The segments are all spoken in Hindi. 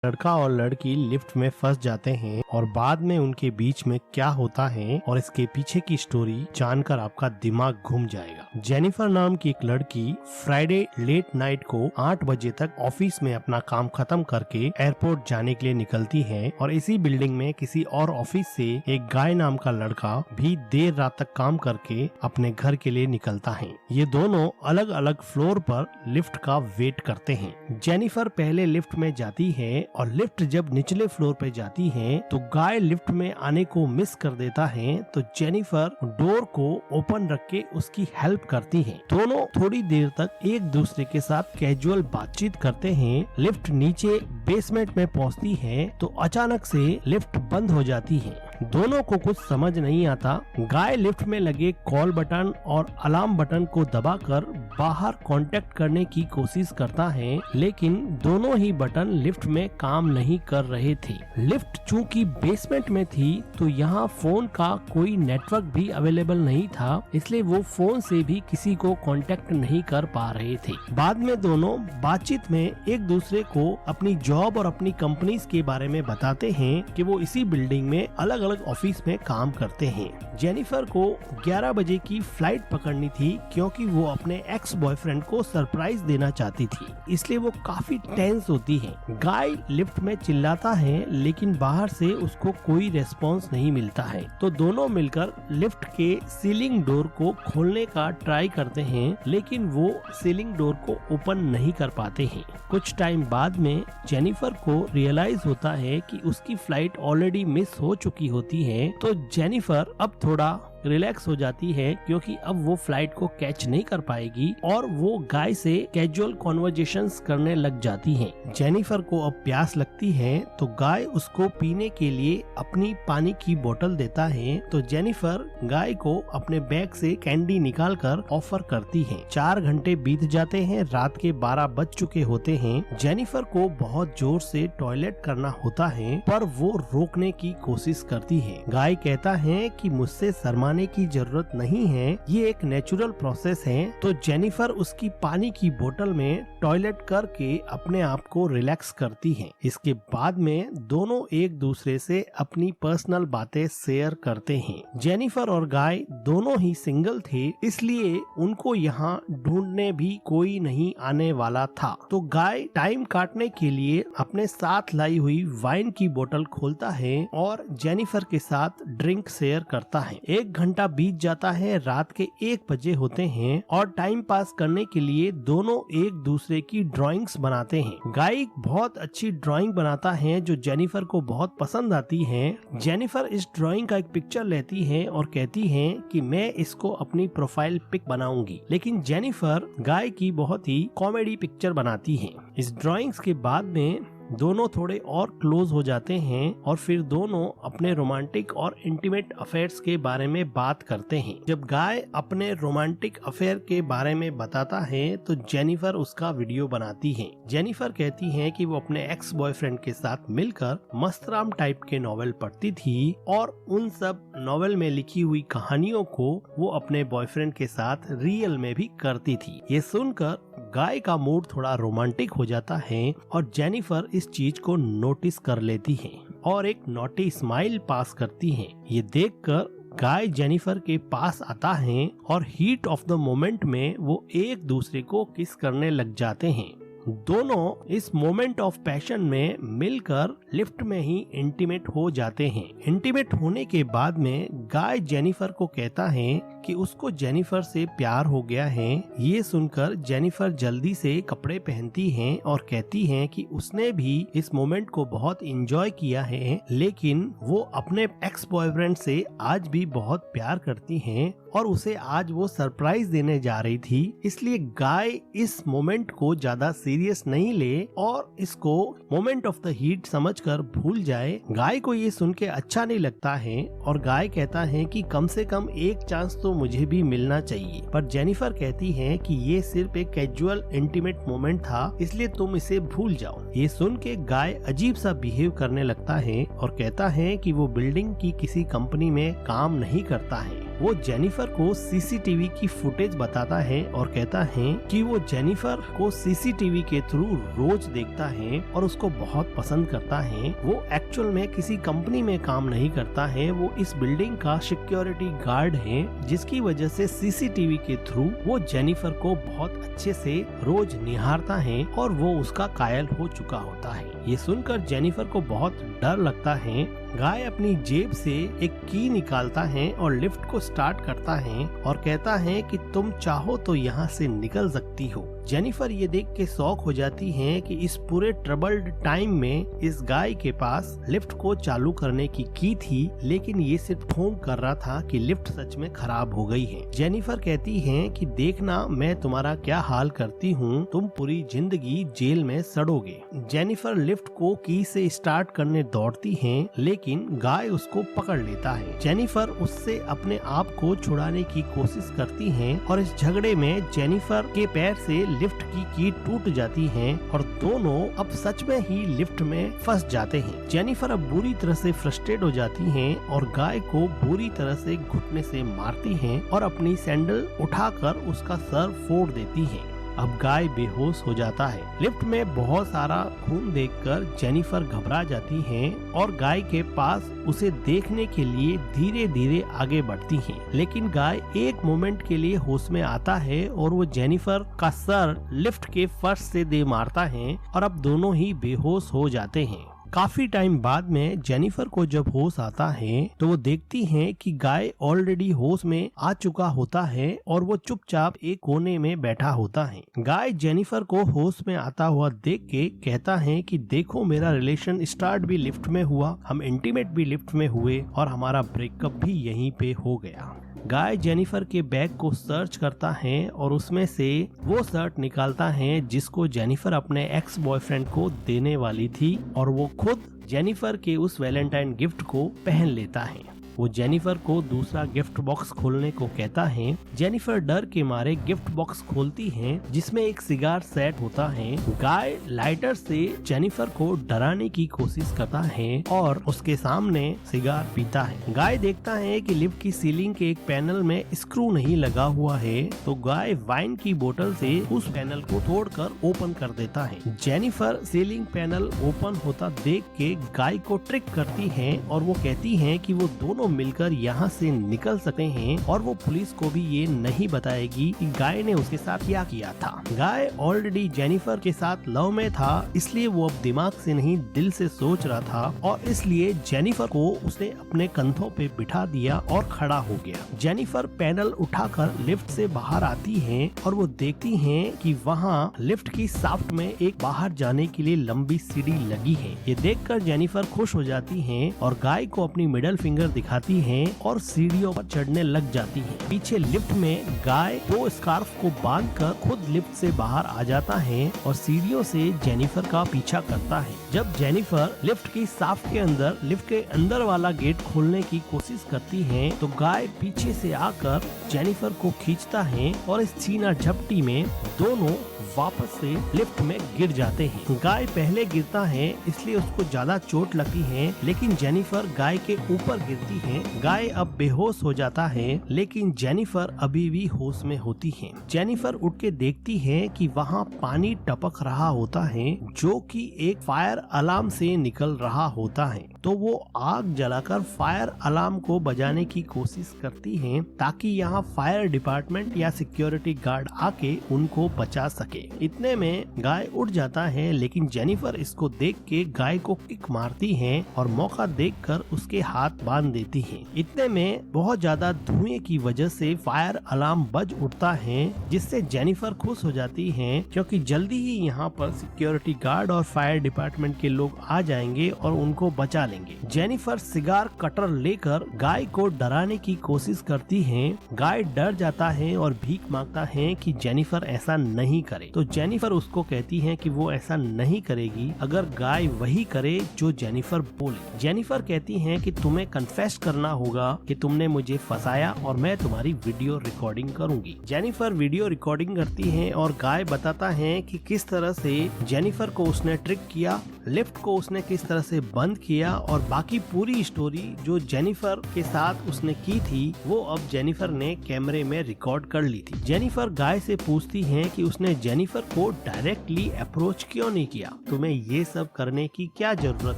लड़का और लड़की लिफ्ट में फंस जाते हैं और बाद में उनके बीच में क्या होता है और इसके पीछे की स्टोरी जानकर आपका दिमाग घूम जाएगा। जेनिफर नाम की एक लड़की फ्राइडे लेट नाइट को 8 बजे तक ऑफिस में अपना काम खत्म करके एयरपोर्ट जाने के लिए निकलती है और इसी बिल्डिंग में किसी और ऑफिस से एक गाय नाम का लड़का भी देर रात तक काम करके अपने घर के लिए निकलता है। ये दोनों अलग अलग फ्लोर पर लिफ्ट का वेट करते हैं। जेनिफर पहले लिफ्ट में जाती है और लिफ्ट जब निचले फ्लोर पे जाती है तो गाय लिफ्ट में आने को मिस कर देता है, तो जेनिफर डोर को ओपन रख के उसकी हेल्प करती है। दोनों थोड़ी देर तक एक दूसरे के साथ कैजुअल बातचीत करते हैं। लिफ्ट नीचे बेसमेंट में पहुंचती है तो अचानक से लिफ्ट बंद हो जाती है। दोनों को कुछ समझ नहीं आता। गाय लिफ्ट में लगे कॉल बटन और अलार्म बटन को दबाकर बाहर कांटेक्ट करने की कोशिश करता है, लेकिन दोनों ही बटन लिफ्ट में काम नहीं कर रहे थे। लिफ्ट चूंकि बेसमेंट में थी तो यहाँ फोन का कोई नेटवर्क भी अवेलेबल नहीं था, इसलिए वो फोन से भी किसी को कांटेक्ट नहीं कर पा रहे थे। बाद में दोनों बातचीत में एक दूसरे को अपनी जॉब और अपनी कंपनीज के बारे में बताते हैं कि वो इसी बिल्डिंग में अलग अलग ऑफिस में काम करते हैं। जेनिफर को 11 बजे की फ्लाइट पकड़नी थी क्योंकि वो अपने एक्स बॉयफ्रेंड को सरप्राइज देना चाहती थी, इसलिए वो काफी टेंस होती है। गाय लिफ्ट में चिल्लाता है लेकिन बाहर से उसको कोई रेस्पॉन्स नहीं मिलता है, तो दोनों मिलकर लिफ्ट के सीलिंग डोर को खोलने का ट्राई करते हैं, लेकिन वो सीलिंग डोर को ओपन नहीं कर पाते हैं। कुछ टाइम बाद में जेनिफर को रियलाइज होता है कि उसकी फ्लाइट ऑलरेडी मिस हो चुकी होती है, तो जेनिफर अब थोड़ा रिलैक्स हो जाती है क्योंकि अब वो फ्लाइट को कैच नहीं कर पाएगी और वो गाय से कैजुअल कॉन्वर्जेशंस करने लग जाती है। जेनिफर को अब प्यास लगती है तो गाय उसको पीने के लिए अपनी पानी की बोतल देता है, तो जेनिफर गाय को अपने बैग से कैंडी निकालकर ऑफर करती है। 4 घंटे बीत जाते हैं, रात के 12 बज चुके होते हैं। जेनिफर को बहुत जोर से टॉयलेट करना होता है पर वो रोकने की कोशिश करती है। गाय कहता है कि मुझसे शर्माने की जरूरत नहीं है, ये एक नेचुरल प्रोसेस है, तो जेनिफर उसकी पानी की बोतल में टॉयलेट करके अपने आप को रिलैक्स करती है। इसके बाद में दोनों एक दूसरे से अपनी पर्सनल बातें शेयर करते हैं। जेनिफर और गाय दोनों ही सिंगल थे, इसलिए उनको यहाँ ढूंढने भी कोई नहीं आने वाला था, तो गाय टाइम काटने के लिए अपने साथ लाई हुई वाइन की बोतल खोलता है और जेनिफर के साथ ड्रिंक शेयर करता है। 1 घंटा बीत जाता है, रात के 1 बजे होते हैं और टाइम पास करने के लिए दोनों एक दूसरे की ड्राइंग्स बनाते हैं। गाय बहुत अच्छी ड्राइंग बनाता है जो जेनिफर को बहुत पसंद आती है। जेनिफर इस ड्राइंग का एक पिक्चर लेती है और कहती है कि मैं इसको अपनी प्रोफाइल पिक बनाऊंगी, लेकिन जेनिफर गाय की बहुत ही कॉमेडी पिक्चर बनाती है। इस ड्राइंग्स के बाद में दोनों थोड़े और क्लोज हो जाते हैं और फिर दोनों अपने रोमांटिक और इंटीमेट अफेयर्स के बारे में बात करते हैं। जब गाय अपने रोमांटिक अफेयर के बारे में बताता है तो जेनिफर उसका वीडियो बनाती है। जेनिफर कहती है कि वो अपने एक्स बॉयफ्रेंड के साथ मिलकर मस्तराम टाइप के नॉवेल पढ़ती थी और उन सब नॉवेल में लिखी हुई कहानियों को वो अपने बॉयफ्रेंड के साथ रियल में भी करती थी। ये सुनकर गाय का मूड थोड़ा रोमांटिक हो जाता है और जेनिफर इस चीज को नोटिस कर लेती है और एक नॉटी स्माइल पास करती है। ये देखकर गाय जेनिफर के पास आता है और हीट ऑफ द मोमेंट में वो एक दूसरे को किस करने लग जाते हैं। दोनों इस मोमेंट ऑफ पैशन में मिलकर लिफ्ट में ही इंटीमेट हो जाते हैं। इंटीमेट होने के बाद में गाय जेनिफर को कहता है कि उसको जेनिफर से प्यार हो गया है। ये सुनकर जेनिफर जल्दी से कपड़े पहनती है और कहती है कि उसने भी इस मोमेंट को बहुत एंजॉय किया है, लेकिन वो अपने एक्स बॉयफ्रेंड से आज भी बहुत प्यार करती है और उसे आज वो सरप्राइज देने जा रही थी, इसलिए गाय इस मोमेंट को ज्यादा सीरियस नहीं ले और इसको मोमेंट ऑफ द हीट समझकर भूल जाए। गाय को ये सुन के अच्छा नहीं लगता है और गाय कहता है कि कम से कम एक चांस तो मुझे भी मिलना चाहिए, पर जेनिफर कहती है कि ये सिर्फ एक कैजुअल इंटीमेट मोमेंट था, इसलिए तुम इसे भूल जाओ। ये सुन के गाय अजीब सा बिहेव करने लगता है और कहता है कि वो बिल्डिंग की किसी कंपनी में काम नहीं करता है वो जेनिफर को सीसीटीवी की फुटेज बताता है और कहता है कि वो जेनिफर को सीसीटीवी के थ्रू रोज देखता है और उसको बहुत पसंद करता है। वो एक्चुअल में किसी कंपनी में काम नहीं करता है, वो इस बिल्डिंग का सिक्योरिटी गार्ड है, जिसकी वजह से सीसीटीवी के थ्रू वो जेनिफर को बहुत अच्छे से रोज निहारता है और वो उसका कायल हो चुका होता है। ये सुनकर जेनिफर को बहुत डर लगता है। गाय अपनी जेब से एक की निकालता है और लिफ्ट को स्टार्ट करता है और कहता है कि तुम चाहो तो यहाँ से निकल सकती हो। जेनिफर ये देख के शॉक हो जाती है कि इस पूरे ट्रबल्ड टाइम में इस गाय के पास लिफ्ट को चालू करने की थी, लेकिन ये सिर्फ फोन कर रहा था कि लिफ्ट सच में खराब हो गई है। जेनिफर कहती है कि देखना मैं तुम्हारा क्या हाल करती हूँ, तुम पूरी जिंदगी जेल में सड़ोगे। जेनिफर लिफ्ट को की से स्टार्ट करने दौड़ती है, लेकिन गाय उसको पकड़ लेता है। जेनिफर उससे अपने आप को छुड़ाने की कोशिश करती है और इस झगड़े में जेनिफर के पैर से लिफ्ट की टूट जाती है और दोनों अब सच में ही लिफ्ट में फंस जाते हैं। जेनिफर अब बुरी तरह से फ्रस्ट्रेट हो जाती है और गाय को बुरी तरह से घुटने से मारती है और अपनी सैंडल उठाकर उसका सर फोड़ देती है। अब गाय बेहोश हो जाता है। लिफ्ट में बहुत सारा खून देखकर जेनिफर घबरा जाती है और गाय के पास उसे देखने के लिए धीरे धीरे आगे बढ़ती है, लेकिन गाय एक मोमेंट के लिए होश में आता है और वो जेनिफर का सर लिफ्ट के फर्श से दे मारता है और अब दोनों ही बेहोश हो जाते हैं। काफी टाइम बाद में जेनिफर को जब होश आता है तो वो देखती है कि गाय ऑलरेडी होश में आ चुका होता है और वो चुपचाप एक कोने में बैठा होता है। गाय जेनिफर को होश में आता हुआ देख के कहता है कि देखो, मेरा रिलेशन स्टार्ट भी लिफ्ट में हुआ, हम इंटीमेट भी लिफ्ट में हुए और हमारा ब्रेकअप भी यहीं पे हो गया। गाय जेनिफर के बैग को सर्च करता है और उसमें से वो शर्ट निकालता है जिसको जेनिफर अपने एक्स बॉयफ्रेंड को देने वाली थी और वो खुद जेनिफर के उस वैलेंटाइन गिफ्ट को पहन लेता है। वो जेनिफर को दूसरा गिफ्ट बॉक्स खोलने को कहता है। जेनिफर डर के मारे गिफ्ट बॉक्स खोलती है जिसमें एक सिगार सेट होता है। गाय लाइटर से जेनिफर को डराने की कोशिश करता है और उसके सामने सिगार पीता है। गाय देखता है कि लिफ्ट की सीलिंग के एक पैनल में स्क्रू नहीं लगा हुआ है, तो गाय वाइन की बोतल से उस पैनल को तोड़कर ओपन कर देता है। जेनिफर सीलिंग पैनल ओपन होता देख के गाय को ट्रिक करती है और वो कहती है कि वो दोनों मिलकर यहाँ से निकल सकते हैं और वो पुलिस को भी ये नहीं बताएगी कि गाय ने उसके साथ क्या किया था। गाय ऑलरेडी जेनिफर के साथ लव में था, इसलिए वो अब दिमाग से नहीं दिल से सोच रहा था और इसलिए जेनिफर को उसने अपने कंधों पे बिठा दिया और खड़ा हो गया। जेनिफर पैनल उठाकर लिफ्ट से बाहर आती है और वो देखती है कि वहाँ लिफ्ट की शाफ्ट में एक बाहर जाने के लिए लंबी सीढ़ी लगी है। ये देखकर जेनिफर खुश हो जाती है और गाय को अपनी मिडल फिंगर दिखाती है और सीढ़ियों पर चढ़ने लग जाती है। पीछे लिफ्ट में गाय दो स्कार्फ को बांधकर खुद लिफ्ट से बाहर आ जाता है और सीढ़ियों से जेनिफर का पीछा करता है। जब जेनिफर लिफ्ट की शाफ्ट के अंदर लिफ्ट के अंदर वाला गेट खोलने की कोशिश करती है तो गाय पीछे से आकर जेनिफर को खींचता है और इस छीना झपटी में दोनों वापस से लिफ्ट में गिर जाते हैं। गाय पहले गिरता है इसलिए उसको ज्यादा चोट लगती है, लेकिन जेनिफर गाय के ऊपर गिरती है। गाय अब बेहोश हो जाता है, लेकिन जेनिफर अभी भी होश में होती है। जेनिफर उठ के देखती है कि वहाँ पानी टपक रहा होता है जो कि एक फायर अलार्म से निकल रहा होता है, तो वो आग जलाकर फायर अलार्म को बजाने की कोशिश करती है ताकि यहाँ फायर डिपार्टमेंट या सिक्योरिटी गार्ड आके उनको बचा सके। इतने में गाय उठ जाता है, लेकिन जेनिफर इसको देख के गाय को किक मारती है और मौका देखकर उसके हाथ बांध देती है। इतने में बहुत ज्यादा धुएं की वजह से फायर अलार्म बज उठता है, जिससे जेनिफर खुश हो जाती है क्योंकि जल्दी ही यहाँ पर सिक्योरिटी गार्ड और फायर डिपार्टमेंट के लोग आ जाएंगे और उनको बचा लेंगे। जेनिफर सिगार कटर लेकर गाय को डराने की कोशिश करती है। गाय डर जाता है और भीख मांगता है कि जेनिफर ऐसा नहीं करे। तो जेनिफर उसको कहती है कि वो ऐसा नहीं करेगी अगर गाय वही करे जो जेनिफर बोले। जेनिफर कहती है कि तुम्हें कन्फेस करना होगा कि तुमने मुझे फंसाया और मैं तुम्हारी वीडियो रिकॉर्डिंग करूंगी। जेनिफर वीडियो रिकॉर्डिंग करती है और गाय बताता है कि किस तरह से जेनिफर को उसने ट्रिक किया, लिफ्ट को उसने किस तरह से बंद किया और बाकी पूरी स्टोरी जो जेनिफर के साथ उसने की थी वो अब जेनिफर ने कैमरे में रिकॉर्ड कर ली थी। जेनिफर गाय से पूछती है कि उसने जेनिफर को डायरेक्टली अप्रोच क्यों नहीं किया, तुम्हें ये सब करने की क्या जरूरत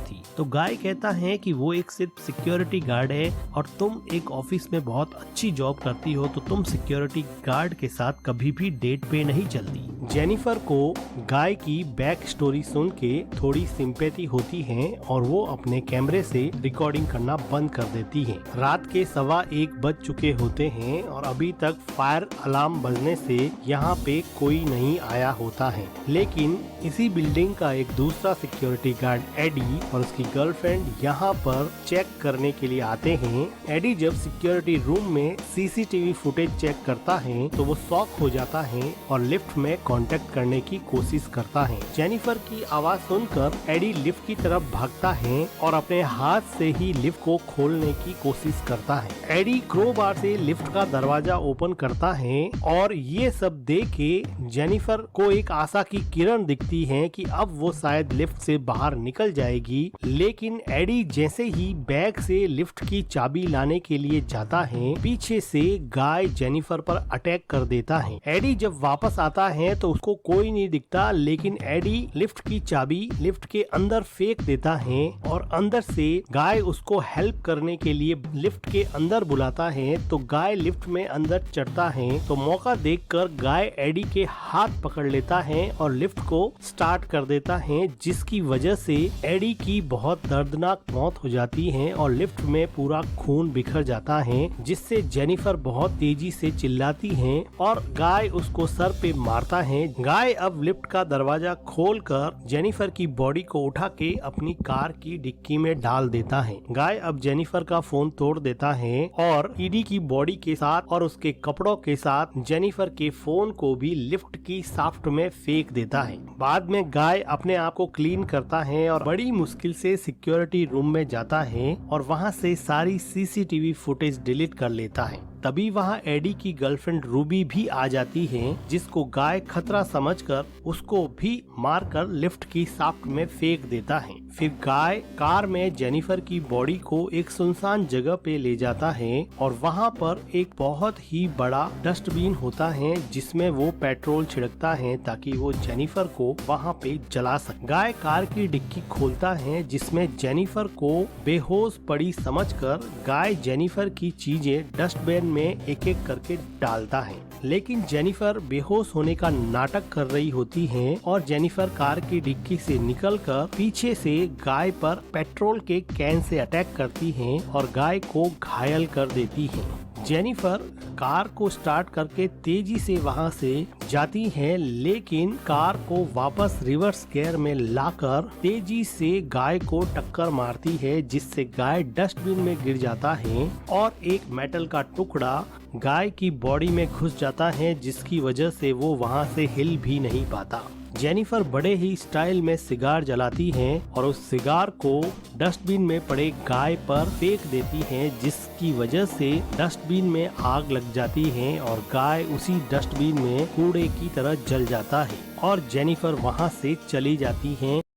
थी। तो गाय कहता है कि वो एक सिर्फ सिक्योरिटी गार्ड है और तुम एक ऑफिस में बहुत अच्छी जॉब करती हो तो तुम सिक्योरिटी गार्ड के साथ कभी भी डेट पे नहीं चलती। जेनिफर को गाय की बैक स्टोरी सुन के थोड़ी सिंपैथी होती है और वो अपने कैमरे से रिकॉर्डिंग करना बंद कर देती है। रात के 1:15 बज चुके होते हैं और अभी तक फायर अलार्म बजने से यहाँ पे कोई नहीं आया होता है, लेकिन इसी बिल्डिंग का एक दूसरा सिक्योरिटी गार्ड एडी और उसकी गर्लफ्रेंड यहाँ पर चेक करने के लिए आते हैं। एडी जब सिक्योरिटी रूम में सीसीटीवी फुटेज चेक करता है तो वो शॉक हो जाता है और लिफ्ट में कांटेक्ट करने की कोशिश करता है। जेनिफर की आवाज सुनकर एडी लिफ्ट की तरफ भागता है और अपने हाथ से ही लिफ्ट को खोलने की कोशिश करता है। एडी क्रोबार से लिफ्ट का दरवाजा ओपन करता है और ये सब देख के जेनिफर को एक आशा की किरण दिखती है कि अब वो शायद लिफ्ट से बाहर निकल जाएगी, लेकिन एडी जैसे ही बैग से लिफ्ट की चाबी लाने के लिए जाता है पीछे से गाय जेनिफर पर अटैक कर देता है। एडी जब वापस आता है तो उसको कोई नहीं दिखता, लेकिन एडी लिफ्ट की चाबी लिफ्ट के अंदर फेंक देता है और अंदर से गाय उसको हेल्प करने के लिए लिफ्ट के अंदर बुलाता है। तो गाय लिफ्ट में अंदर चढ़ता है तो मौका देखकर गाय एडी के हाथ पकड़ लेता है और लिफ्ट को स्टार्ट कर देता है, जिसकी वजह से एडी की बहुत दर्दनाक मौत हो जाती है और लिफ्ट में पूरा खून बिखर जाता है, जिससे जेनिफर बहुत तेजी से चिल्लाती है और गाय उसको सर पे मारता है। गाय अब लिफ्ट का दरवाजा खोलकर जेनिफर की बॉडी को उठा के अपनी कार की डिक्की में डाल देता है। गाय अब जेनिफर का फोन तोड़ देता है और ईडी की बॉडी के साथ और उसके कपड़ों के साथ जेनिफर के फोन को भी लिफ्ट की शाफ्ट में फेंक देता है। बाद में गाय अपने आप को क्लीन करता है और बड़ी मुश्किल से सिक्योरिटी रूम में जाता है और वहां से सारी सीसीटीवी फुटेज डिलीट कर लेता है। तभी वहां एडी की गर्लफ्रेंड रूबी भी आ जाती है, जिसको गाय खतरा समझकर उसको भी मारकर लिफ्ट की शाफ्ट में फेंक देता है। फिर गाय कार में जेनिफर की बॉडी को एक सुनसान जगह पे ले जाता है और वहां पर एक बहुत ही बड़ा डस्टबिन होता है जिसमें वो पेट्रोल छिड़कता है ताकि वो जेनिफर को वहां पे जला सके। गाय कार की डिक्की खोलता है जिसमें जेनिफर को बेहोश पड़ी समझकर गाय जेनिफर की चीजें डस्टबिन में एक एक करके डालता है, लेकिन जेनिफर बेहोश होने का नाटक कर रही होती है और जेनिफर कार की डिक्की से निकलकर पीछे से गाय पर पेट्रोल के कैन से अटैक करती है और गाय को घायल कर देती है। जेनिफर कार को स्टार्ट करके तेजी से वहां से जाती है, लेकिन कार को वापस रिवर्स गियर में लाकर तेजी से गाय को टक्कर मारती है, जिससे गाय डस्टबिन में गिर जाता है और एक मेटल का टुकड़ा गाय की बॉडी में घुस जाता है, जिसकी वजह से वो वहां से हिल भी नहीं पाता। जेनिफर बड़े ही स्टाइल में सिगार जलाती है और उस सिगार को डस्टबिन में पड़े गाय पर फेंक देती है, जिसकी वजह से डस्टबिन में आग लग जाती है और गाय उसी डस्टबिन में कूड़े की तरह जल जाता है और जेनिफर वहां से चली जाती है।